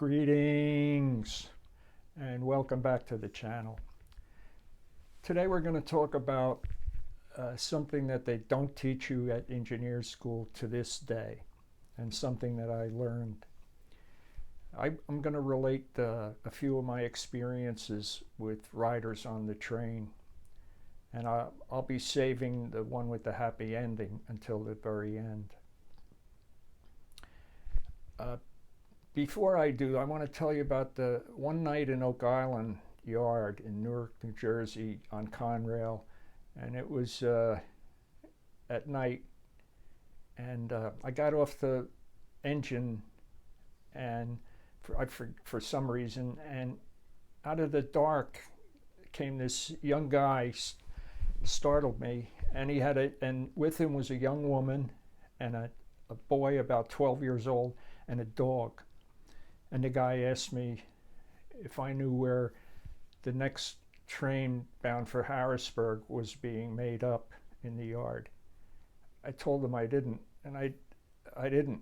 Greetings and welcome back to the channel. Today we're going to talk about something that they don't teach you at engineer school to this day, and something that I learned. I'm going to relate a few of my experiences with riders on the train, and I'll be saving the one with the happy ending until the very end. Before I do, I want to tell you about the one night in Oak Island Yard in Newark, New Jersey on Conrail, and it was at night, and I got off the engine and for some reason, and out of the dark came this young guy, startled me, and and with him was a young woman and a boy about 12 years old and a dog. And the guy asked me if I knew where the next train bound for Harrisburg was being made up in the yard. I told him I didn't, and I didn't.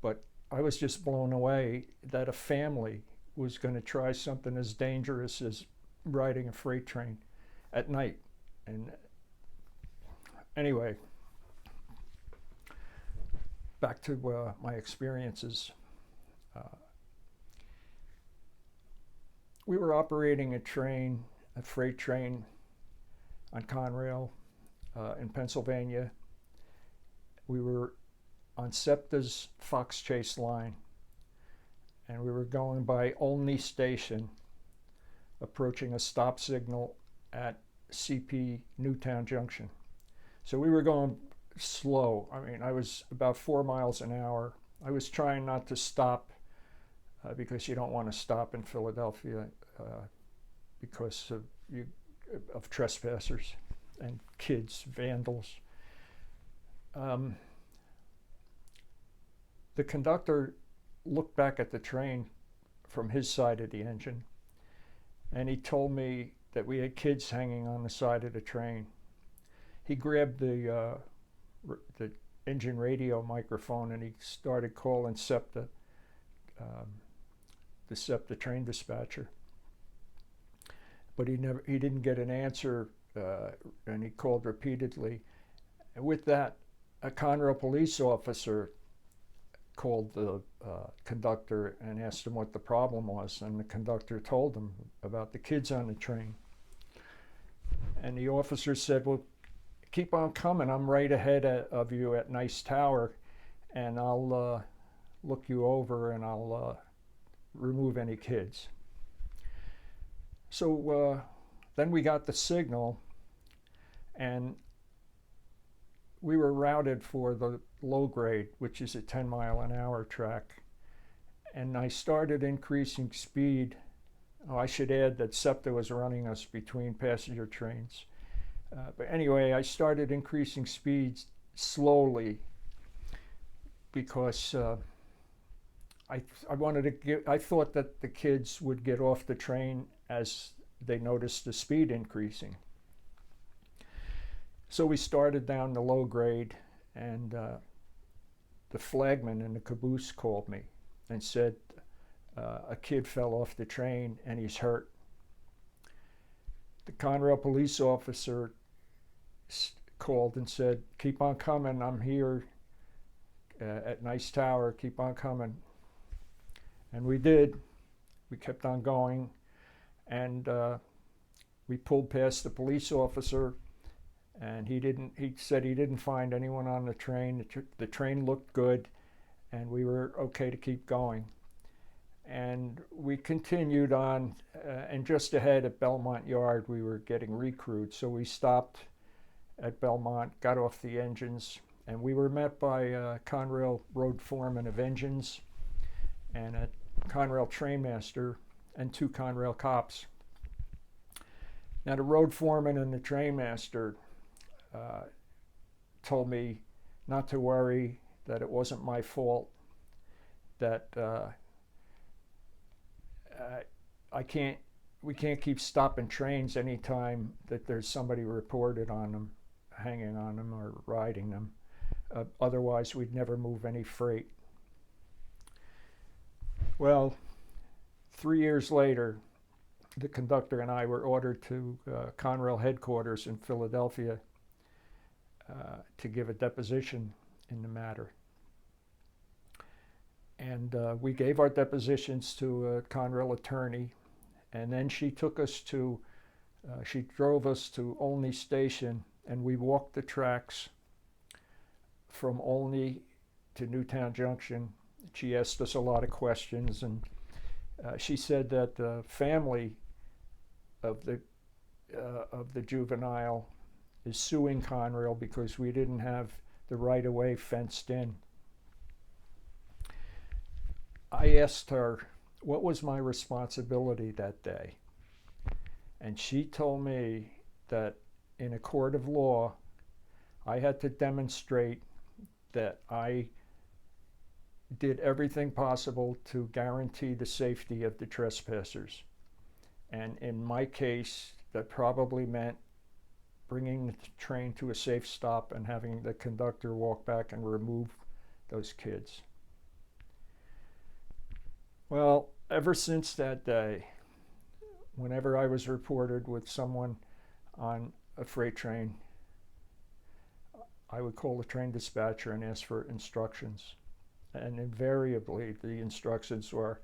But I was just blown away that a family was going to try something as dangerous as riding a freight train at night. And anyway, back to my experiences. We were operating a freight train on Conrail in Pennsylvania. We were on SEPTA's Fox Chase line, and we were going by Olney Station, approaching a stop signal at CP Newtown Junction. So we were going slow. I mean, I was about 4 miles an hour. I was trying not to stop because you don't want to stop in Philadelphia because of trespassers and kids, vandals. The conductor looked back at the train from his side of the engine, and he told me that we had kids hanging on the side of the train. He grabbed the engine radio microphone and he started calling SEPTA, the SEPTA train dispatcher. But he didn't get an answer, and he called repeatedly. And with that, a Conrail police officer called the conductor and asked him what the problem was, and the conductor told him about the kids on the train. And the officer said, "Well, keep on coming. I'm right ahead of you at Nice Tower, and I'll look you over and I'll remove any kids." So then we got the signal, and we were routed for the low grade, which is a 10-mile-an-hour track. And I started increasing speed. Oh, I should add that SEPTA was running us between passenger trains. But anyway, I started increasing speeds slowly because I thought that the kids would get off the train as they noticed the speed increasing. So we started down the low grade, and the flagman in the caboose called me and said a kid fell off the train and he's hurt. The Conrail police officer called and said, "Keep on coming, I'm here at Nice Tower, keep on coming." And we did. We kept on going, and we pulled past the police officer, and he said he didn't find anyone on the train. The train looked good, and we were okay to keep going. And we continued on, and just ahead at Belmont Yard we were getting recruited, so we stopped at Belmont, got off the engines, and we were met by a Conrail road foreman of engines and a Conrail trainmaster and 2 Conrail cops. Now the road foreman and the trainmaster told me not to worry, that it wasn't my fault, that we can't keep stopping trains anytime that there's somebody reported on them, hanging on them or riding them. Otherwise we'd never move any freight. Well, 3 years later, the conductor and I were ordered to Conrail headquarters in Philadelphia to give a deposition in the matter. And we gave our depositions to a Conrail attorney, and then she drove us to Olney Station, and we walked the tracks from Olney to Newtown Junction. She asked us a lot of questions, and she said that the family of the juvenile is suing Conrail because we didn't have the right-of-way fenced in. I asked her what was my responsibility that day, and she told me that in a court of law I had to demonstrate that I did everything possible to guarantee the safety of the trespassers. And in my case, that probably meant bringing the train to a safe stop and having the conductor walk back and remove those kids. Well, ever since that day, whenever I was reported with someone on a freight train, I would call the train dispatcher and ask for instructions. And invariably, the instructions were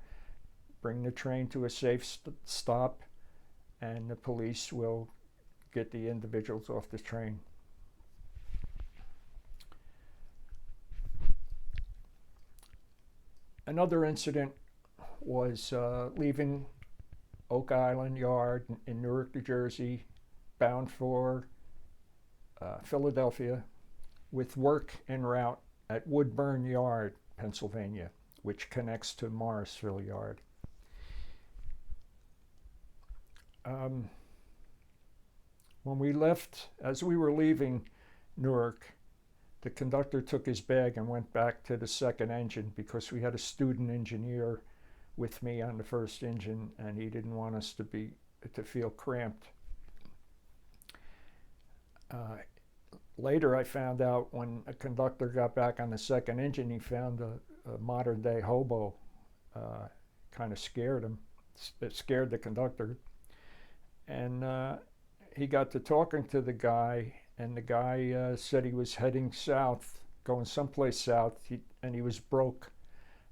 bring the train to a safe stop, and the police will get the individuals off the train. Another incident was leaving Oak Island Yard in Newark, New Jersey, bound for Philadelphia, with work en route at Woodburn Yard, Pennsylvania, which connects to Morrisville Yard. When we left, as we were leaving Newark, the conductor took his bag and went back to the second engine because we had a student engineer with me on the first engine, and he didn't want us to feel cramped. Later, I found out when a conductor got back on the second engine, he found a modern-day hobo. Kind of scared him. It scared the conductor. And he got to talking to the guy, and the guy said he was heading south, going someplace south, and he was broke,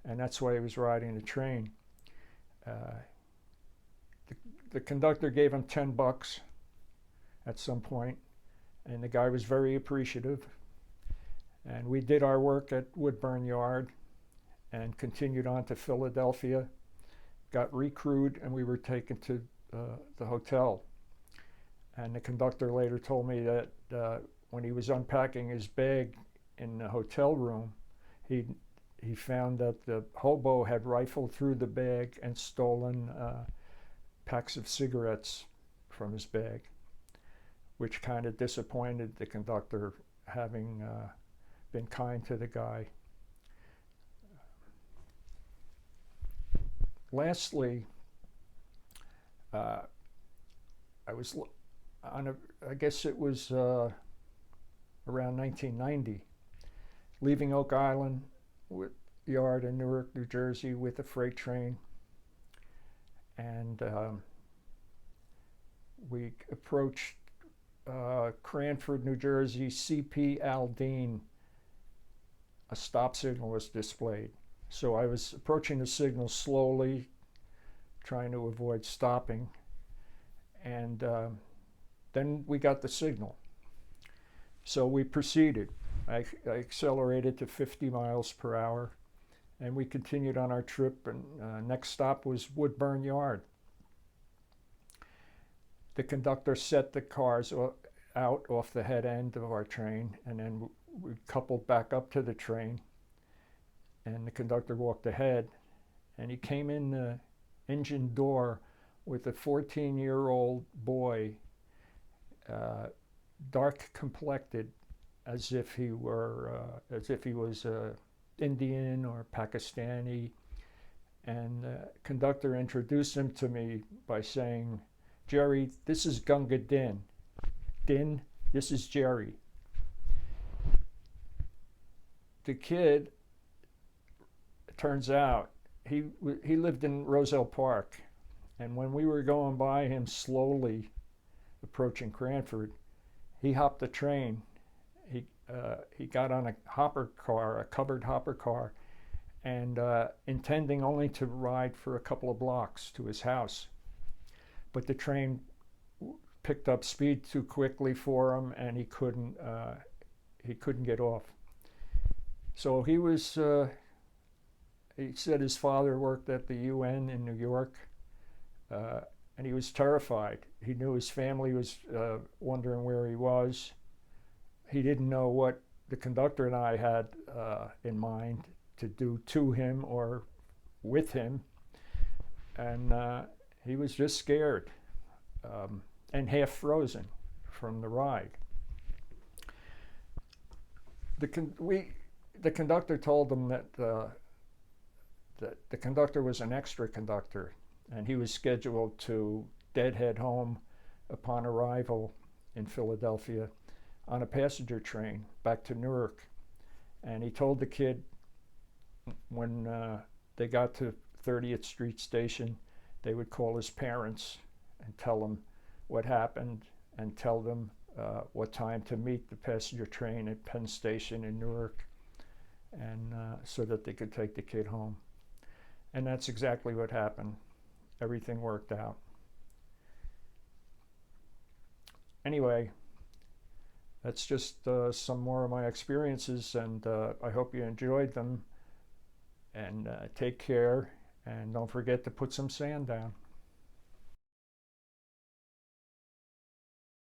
and that's why he was riding the train. The conductor gave him $10 at some point, and the guy was very appreciative. And we did our work at Woodburn Yard and continued on to Philadelphia, got recrewed, and we were taken to the hotel. And the conductor later told me that when he was unpacking his bag in the hotel room, he found that the hobo had rifled through the bag and stolen packs of cigarettes from his bag, which kind of disappointed the conductor, having been kind to the guy. Lastly, I was on I guess it was around 1990, leaving Oak Island Yard in Newark, New Jersey with a freight train, and we approached Cranford, New Jersey, CP Aldine. A stop signal was displayed. So I was approaching the signal slowly, trying to avoid stopping, and then we got the signal. So we proceeded. I accelerated to 50 miles per hour, and we continued on our trip, and next stop was Woodburn Yard. The conductor set the cars out off the head end of our train, and then we coupled back up to the train, and the conductor walked ahead, and he came in the engine door with a 14-year-old boy, dark complected, as if he was Indian or Pakistani. And the conductor introduced him to me by saying, "Jerry, this is Gunga Din. Din, this is Jerry." The kid, it turns out, he lived in Roselle Park, and when we were going by him slowly approaching Cranford, he hopped the train. He got on a hopper car, a covered hopper car, and intending only to ride for a couple of blocks to his house. But the train picked up speed too quickly for him, and he couldn't get off. So he was. He said his father worked at the UN in New York, and he was terrified. He knew his family was wondering where he was. He didn't know what the conductor and I had in mind to do to him or with him, and he was just scared and half frozen from the ride. The conductor told him that the conductor was an extra conductor, and he was scheduled to deadhead home upon arrival in Philadelphia on a passenger train back to Newark. And he told the kid when they got to 30th Street Station, they would call his parents and tell them what happened and tell them what time to meet the passenger train at Penn Station in Newark, and so that they could take the kid home. And that's exactly what happened. Everything worked out. Anyway, that's just some more of my experiences, and I hope you enjoyed them. And take care, and don't forget to put some sand down.